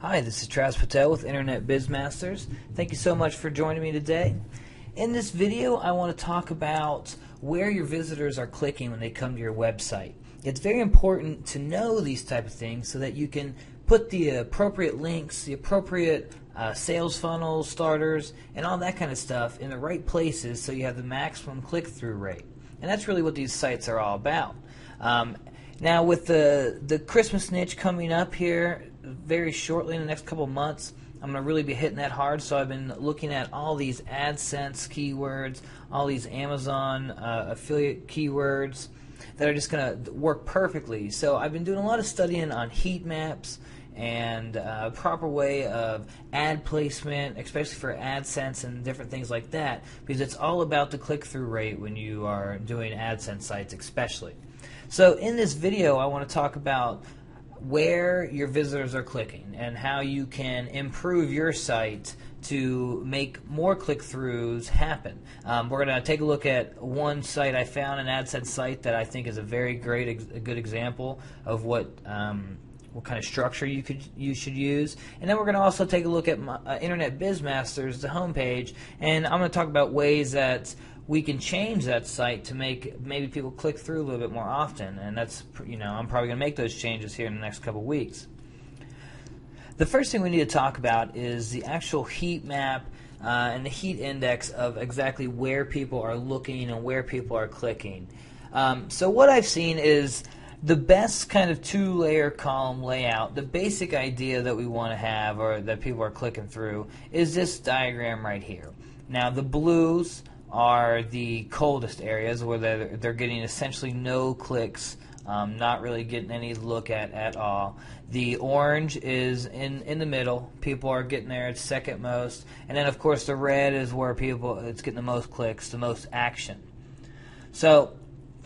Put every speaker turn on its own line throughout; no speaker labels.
Hi, this is Travis Patel with Internet BizMasters. Thank you so much for joining me today. In this video, I want to talk about where your visitors are clicking when they come to your website. It's very important to know these type of things so that you can put the appropriate links, the appropriate sales funnels, starters, and all that kind of stuff in the right places so you have the maximum click-through rate. And that's really what these sites are all about. Now with the Christmas niche coming up here very shortly in the next couple of months, I'm going to really be hitting that hard. So I've been looking at all these AdSense keywords, all these Amazon affiliate keywords that are just going to work perfectly. So I've been doing a lot of studying on heat maps and a proper way of ad placement, especially for AdSense and different things like that, because it's all about the click-through rate when you are doing AdSense sites especially. So in this video, I want to talk about where your visitors are clicking and how you can improve your site to make more click-throughs happen. We're going to take a look at one site I found, an AdSense site that I think is a very good example of what kind of structure you should use. And then we're going to also take a look at Internet BizMasters, the homepage, and I'm going to talk about ways that we can change that site to make maybe people click through a little bit more often. And that's, I'm probably going to make those changes here in the next couple of weeks. The first thing we need to talk about is the actual heat map and the heat index of exactly where people are looking and where people are clicking. So what I've seen is the best kind of two-layer column layout, the basic idea that we want to have or that people are clicking through is this diagram right here. Now the blues are the coldest areas where they're getting essentially no clicks, not really getting any look at all. The orange is in the middle. People are getting there at second most. And then of course the red is where it's getting the most clicks, the most action. So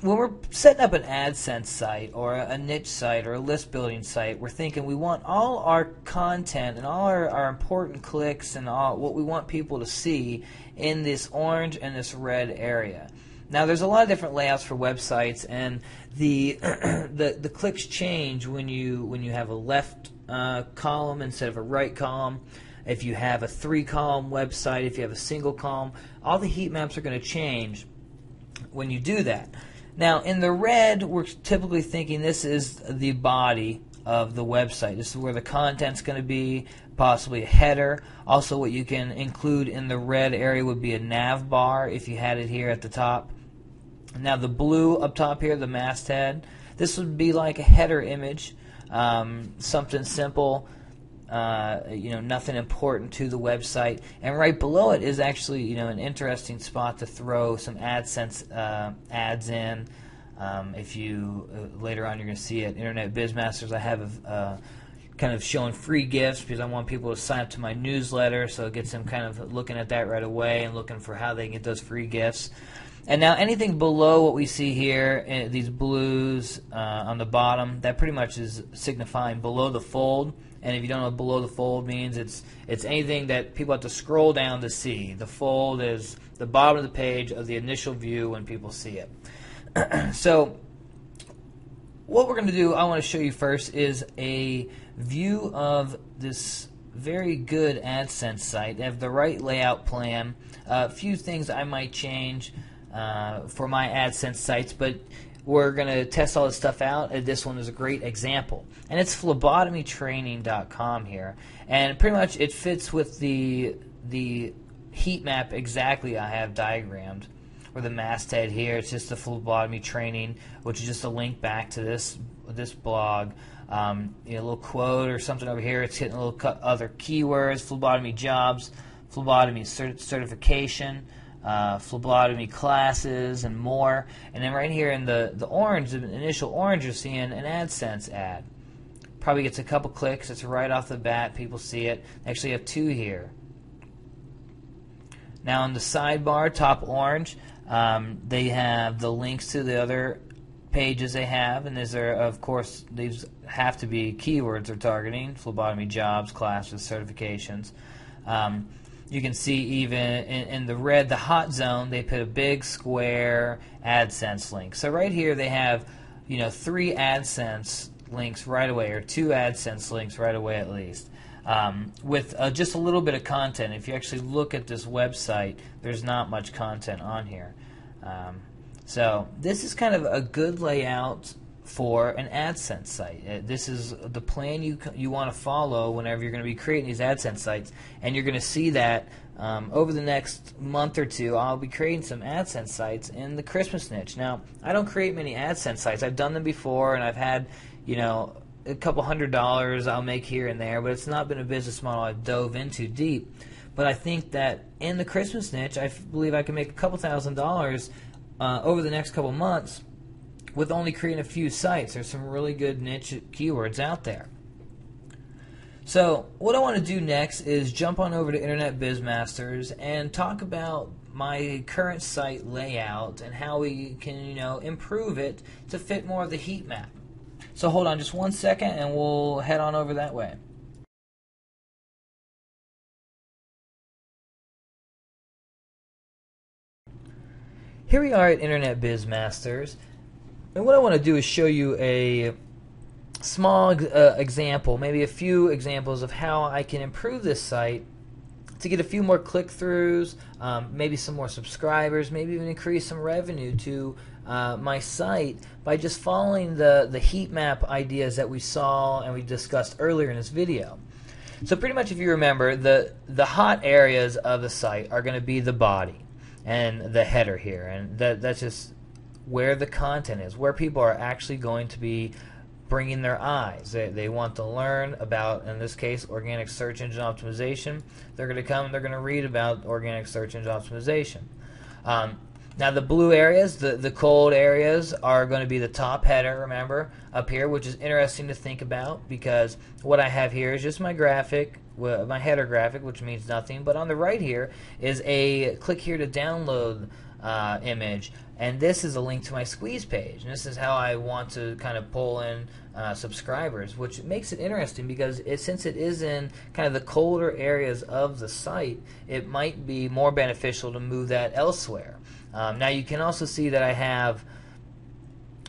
when we're setting up an AdSense site or a niche site or a list building site, we're thinking we want all our content and all our important clicks and all what we want people to see in this orange and this red area. Now there's a lot of different layouts for websites, and the the clicks change when you have a left column instead of a right column. If you have a 3-column website, if you have a single column, all the heat maps are going to change when you do that. Now in the red, we're typically thinking this is the body of the website. This is where the content's going to be, possibly a header. Also what you can include in the red area would be a nav bar if you had it here at the top. Now the blue up top here, the masthead, this would be like a header image, something simple, nothing important to the website. And right below it is actually an interesting spot to throw some AdSense ads in. If you later on you're going to see at Internet BizMasters, I have kind of showing free gifts because I want people to sign up to my newsletter, so it gets them kind of looking at that right away and looking for how they can get those free gifts. And now anything below what we see here, these blues on the bottom, that pretty much is signifying below the fold. And if you don't know what below the fold means, it's anything that people have to scroll down to see. The fold is the bottom of the page of the initial view when people see it. So what we're going to do, I want to show you first, is a view of this very good AdSense site. They have the right layout plan. A few things I might change for my AdSense sites, but we're going to test all this stuff out, and this one is a great example. And it's phlebotomytraining.com here. And pretty much it fits with the heat map exactly I have diagrammed. Or the masthead here, it's just the phlebotomy training, which is just a link back to this blog. A little quote or something over here. It's hitting a little other keywords: phlebotomy jobs, phlebotomy certification, phlebotomy classes, and more. And then right here in the orange, the initial orange, you're seeing an AdSense ad. Probably gets a couple clicks. It's right off the bat. People see it. They actually have 2 here. Now on the sidebar, top orange, they have the links to the other pages they have, and these are, of course, these have to be keywords they're targeting: phlebotomy jobs, classes, certifications. You can see even in the red, the hot zone, they put a big square AdSense link. So right here they have 3 AdSense links right away, or 2 AdSense links right away at least. with just a little bit of content. If you actually look at this website, there's not much content on here. So this is kind of a good layout for an AdSense site. This is the plan you want to follow whenever you're going to be creating these AdSense sites, and you're going to see that over the next month or two I'll be creating some AdSense sites in the Christmas niche. Now, I don't create many AdSense sites. I've done them before, and I've had, you know, a couple $100s I'll make here and there, but it's not been a business model I've dove into deep. But I think that in the Christmas niche, I believe I can make a couple $1,000s over the next couple months with only creating a few sites. There's some really good niche keywords out there. So what I want to do next is jump on over to Internet BizMasters and talk about my current site layout and how we can, you know, improve it to fit more of the heat map. So hold on just 1 second and we'll head on over that way. Here we are at Internet BizMasters, and what I want to do is show you a small example, maybe a few examples of how I can improve this site to get a few more click-throughs, maybe some more subscribers, maybe even increase some revenue to my site by just following the heat map ideas that we saw and we discussed earlier in this video. So pretty much, if you remember, the hot areas of the site are going to be the body and the header here, and that's just where the content is, where people are actually going to be bringing their eyes. They want to learn about, in this case, organic search engine optimization. They're going to come and they're going to read about organic search engine optimization. Now the blue areas, the cold areas, are going to be the top header, remember, up here, which is interesting to think about because what I have here is just my graphic, my header graphic, which means nothing, but on the right here is a click here to download image, and this is a link to my squeeze page, and this is how I want to kind of pull in subscribers, which makes it interesting because since it is in kind of the colder areas of the site, it might be more beneficial to move that elsewhere. Now you can also see that I have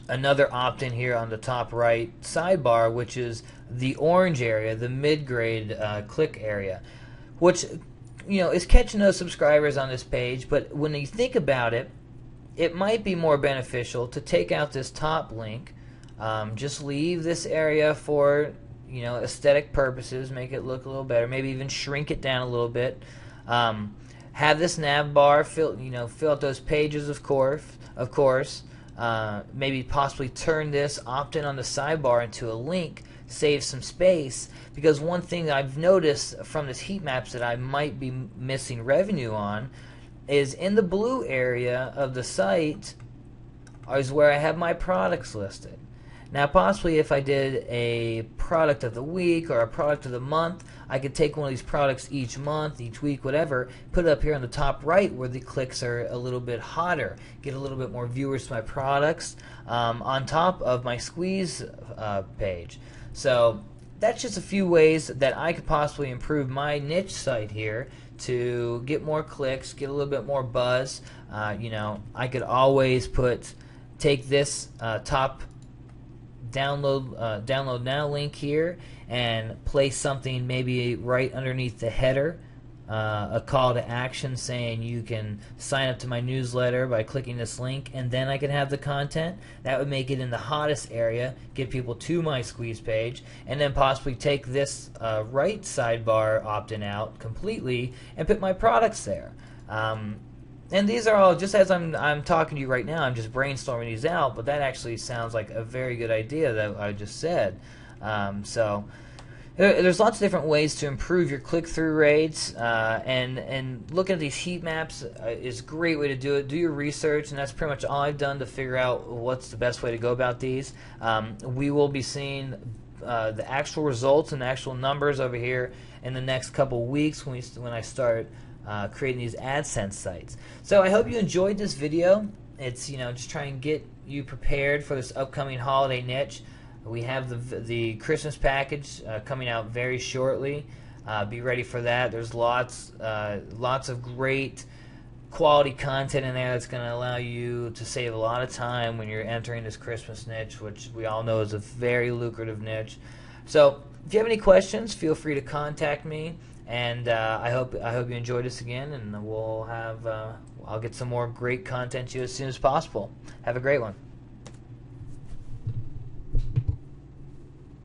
another opt-in here on the top right sidebar, which is the orange area, the mid-grade click area, which, you know, is catching those subscribers on this page. But when you think about it, it might be more beneficial to take out this top link, just leave this area for, you know, aesthetic purposes, make it look a little better, maybe even shrink it down a little bit. Have this nav bar fill out those pages, of course. Maybe possibly turn this opt-in on the sidebar into a link, save some space, because one thing I've noticed from this heat maps that I might be missing revenue on is in the blue area of the site is where I have my products listed. Now possibly if I did a product of the week or a product of the month, I could take one of these products each month, each week, whatever, put it up here on the top right where the clicks are a little bit hotter, get a little bit more viewers to my products on top of my squeeze page. So that's just a few ways that I could possibly improve my niche site here to get more clicks, get a little bit more buzz. You know, I could always take this top download now link here and place something maybe right underneath the header, a call to action saying you can sign up to my newsletter by clicking this link, and then I can have the content. That would make it in the hottest area, get people to my squeeze page, and then possibly take this right sidebar opt-in out completely and put my products there. And these are all, just as I'm talking to you right now, I'm just brainstorming these out, but that actually sounds like a very good idea that I just said. So there's lots of different ways to improve your click-through rates, and looking at these heat maps is a great way to do it. Do your research, and that's pretty much all I've done to figure out what's the best way to go about these. We will be seeing the actual results and the actual numbers over here in the next couple weeks when I start creating these AdSense sites. So I hope you enjoyed this video. It's, you know, just trying to get you prepared for this upcoming holiday niche. We have the Christmas package coming out very shortly. Be ready for that. There's lots of great quality content in there that's going to allow you to save a lot of time when you're entering this Christmas niche, which we all know is a very lucrative niche. So If you have any questions, feel free to contact me. And I hope you enjoyed this again, and I'll get some more great content to you as soon as possible. Have a great one.